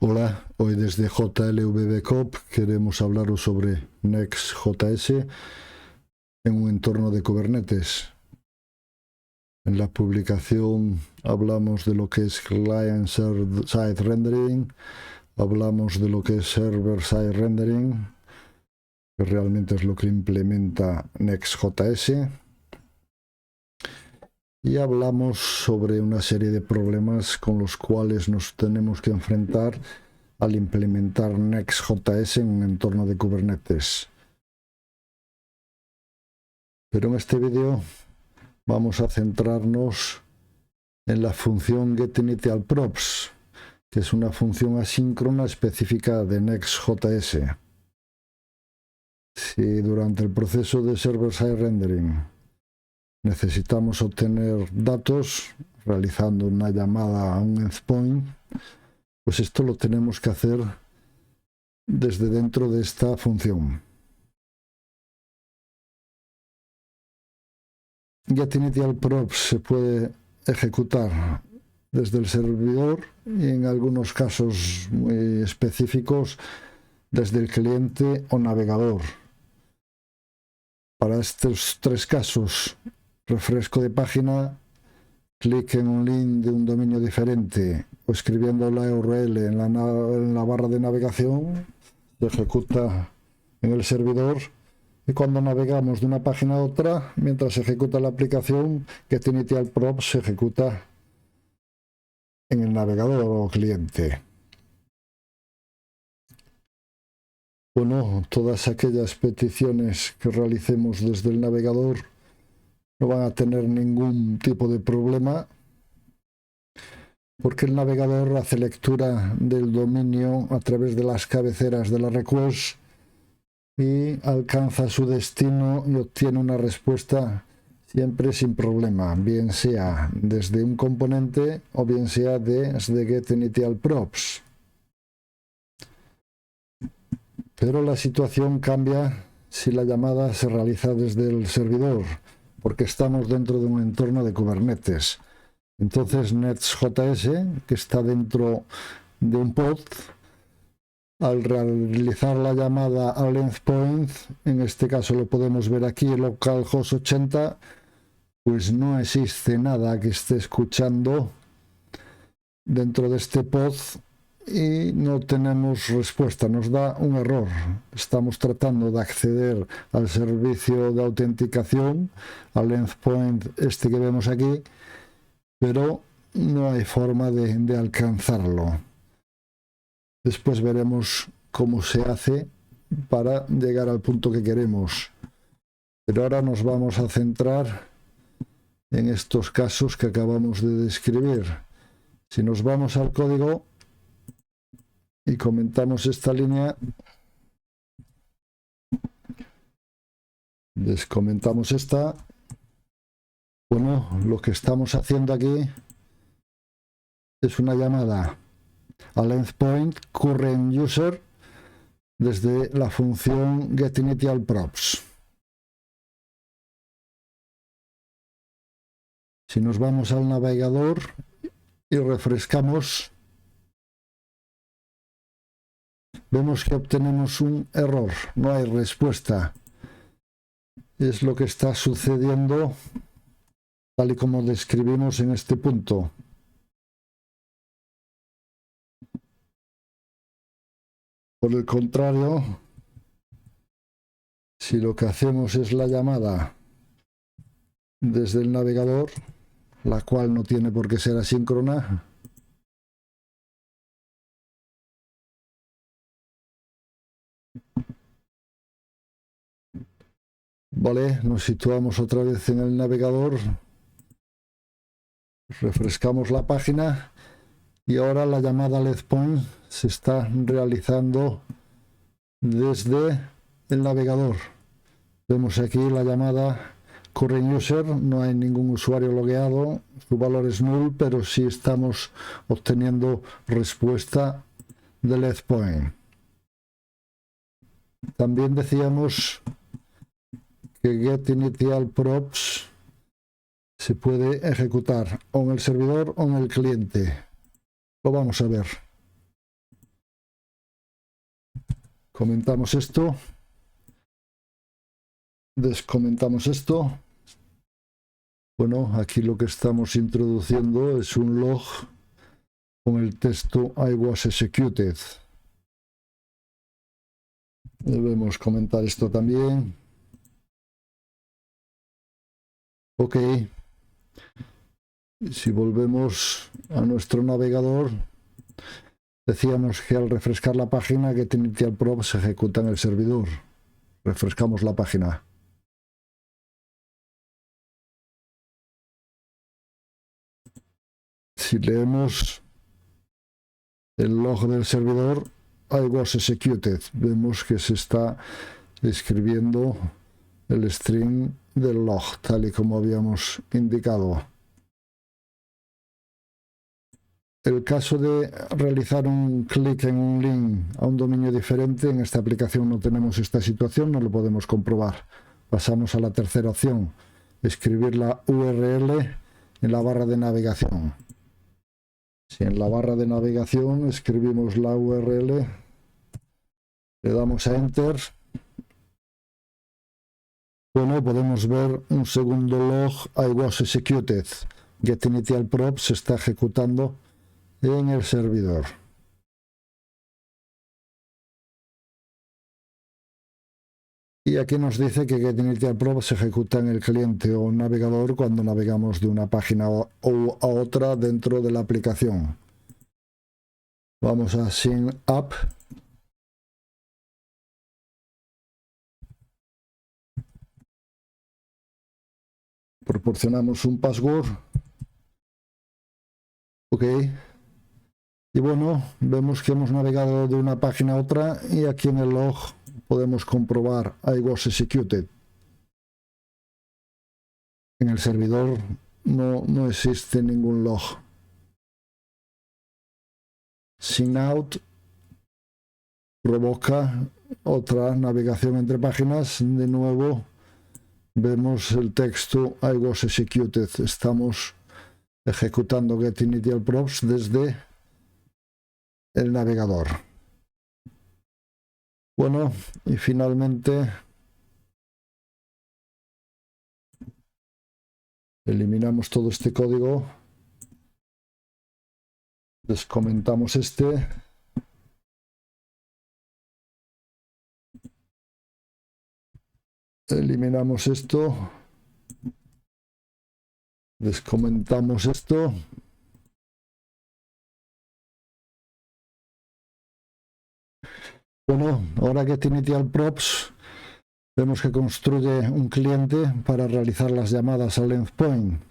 Hola, hoy desde JLVBCOP queremos hablaros sobre Next.js en un entorno de Kubernetes. En la publicación hablamos de lo que es Client-Side Rendering, hablamos de lo que es Server-Side Rendering, que realmente es lo que implementa Next.js, y hablamos sobre una serie de problemas con los cuales nos tenemos que enfrentar al implementar Next.js en un entorno de Kubernetes. Pero en este vídeo vamos a centrarnos en la función getInitialProps, que es una función asíncrona específica de Next.js. Si durante el proceso de Server-Side Rendering necesitamos obtener datos realizando una llamada a un endpoint, pues esto lo tenemos que hacer desde dentro de esta función. getInitialProps se puede ejecutar desde el servidor y en algunos casos muy específicos desde el cliente o navegador. Para estos tres casos, refresco de página, clic en un link de un dominio diferente o escribiendo la URL en la barra de navegación, se ejecuta en el servidor. Y cuando navegamos de una página a otra, mientras se ejecuta la aplicación, getInitialProps se ejecuta en el navegador o cliente. Bueno, todas aquellas peticiones que realicemos desde el navegador no van a tener ningún tipo de problema, porque el navegador hace lectura del dominio a través de las cabeceras de la request y alcanza su destino y obtiene una respuesta siempre sin problema, bien sea desde un componente o bien sea desde getInitialProps. Pero la situación cambia si la llamada se realiza desde el servidor, porque estamos dentro de un entorno de Kubernetes. Entonces Next.js, que está dentro de un pod, al realizar la llamada al endpoint, en este caso lo podemos ver aquí, localhost 80, pues no existe nada que esté escuchando dentro de este pod y no tenemos respuesta, nos da un error. Estamos tratando de acceder al servicio de autenticación, al endpoint este que vemos aquí, pero no hay forma de alcanzarlo. Después veremos cómo se hace para llegar al punto que queremos. Pero ahora nos vamos a centrar en estos casos que acabamos de describir. Si nos vamos al código y comentamos esta línea, descomentamos esta. Bueno, lo que estamos haciendo aquí es una llamada al endpoint current user desde la función getInitialProps. Si nos vamos al navegador y refrescamos, vemos que obtenemos un error, no hay respuesta. Es lo que está sucediendo tal y como describimos en este punto. Por el contrario, si lo que hacemos es la llamada desde el navegador, la cual no tiene por qué ser asíncrona, vale, nos situamos otra vez en el navegador, refrescamos la página y ahora la llamada al endpoint se está realizando desde el navegador. Vemos aquí la llamada current user, no hay ningún usuario logueado, su valor es null, pero sí estamos obteniendo respuesta del endpoint. También decíamos que getInitialProps se puede ejecutar o en el servidor o en el cliente. Lo vamos a ver. Comentamos esto. Descomentamos esto. Bueno, aquí lo que estamos introduciendo es un log con el texto I was executed. Debemos comentar esto también. Ok. Si volvemos a nuestro navegador, decíamos que al refrescar la página getInitialProp se ejecuta en el servidor. Refrescamos la página. Si leemos el log del servidor, I was executed, vemos que se está escribiendo el string del log, tal y como habíamos indicado. El caso de realizar un clic en un link a un dominio diferente, en esta aplicación no tenemos esta situación, no lo podemos comprobar. Pasamos a la tercera opción, escribir la URL en la barra de navegación. Si en la barra de navegación escribimos la URL, le damos a Enter, bueno, podemos ver un segundo log I was executed. getInitialProp se está ejecutando en el servidor. Y aquí nos dice que getInitialProp se ejecuta en el cliente o navegador cuando navegamos de una página a otra dentro de la aplicación. Vamos a Sign Up. Proporcionamos un password. Ok. Y bueno, vemos que hemos navegado de una página a otra y aquí en el log podemos comprobar I was executed. En el servidor no existe ningún log. Sign out provoca otra navegación entre páginas. De nuevo vemos el texto I was executed. Estamos ejecutando getInitialProp desde el navegador. Bueno, y finalmente eliminamos todo este código, descomentamos este, eliminamos esto, descomentamos esto. Bueno, ahora getInitialProp vemos que construye un cliente para realizar las llamadas al endpoint.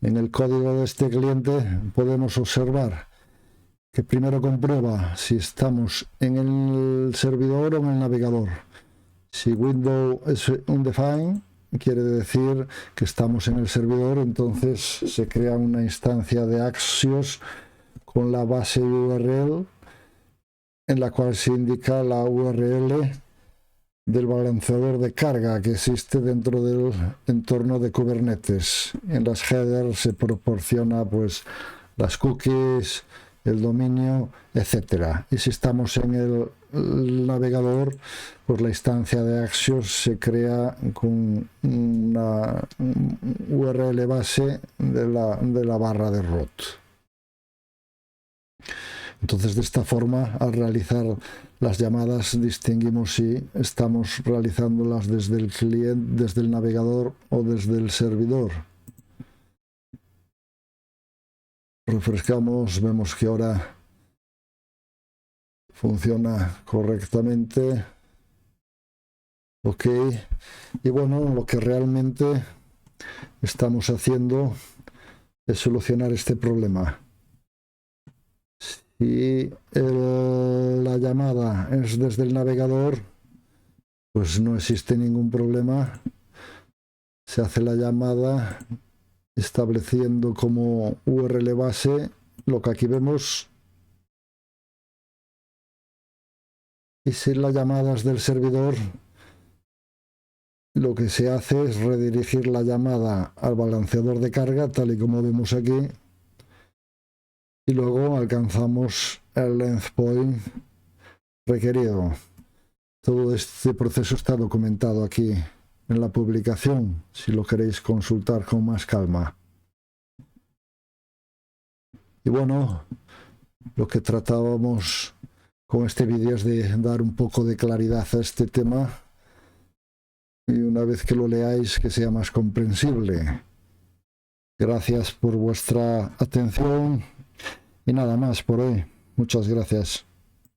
En el código de este cliente podemos observar que primero comprueba si estamos en el servidor o en el navegador. Si window es undefined, quiere decir que estamos en el servidor, entonces se crea una instancia de Axios con la base URL en la cual se indica la URL del balanceador de carga que existe dentro del entorno de Kubernetes. En las headers se proporciona pues las cookies, el dominio, etcétera. Y si estamos en el navegador, pues la instancia de Axios se crea con una URL base de la barra de root. Entonces, de esta forma, al realizar las llamadas, distinguimos si estamos realizándolas desde el cliente, desde el navegador o desde el servidor. Refrescamos, vemos que ahora funciona correctamente. Ok. Y bueno, lo que realmente estamos haciendo es solucionar este problema. Si la llamada es desde el navegador, pues no existe ningún problema. Se hace la llamada estableciendo como URL base lo que aquí vemos. Y si la llamada es del servidor, lo que se hace es redirigir la llamada al balanceador de carga, tal y como vemos aquí. Y luego alcanzamos el endpoint requerido. Todo este proceso está documentado aquí en la publicación, si lo queréis consultar con más calma. Y bueno, lo que tratábamos con este vídeo es de dar un poco de claridad a este tema y una vez que lo leáis que sea más comprensible. Gracias por vuestra atención y nada más por hoy. Muchas gracias.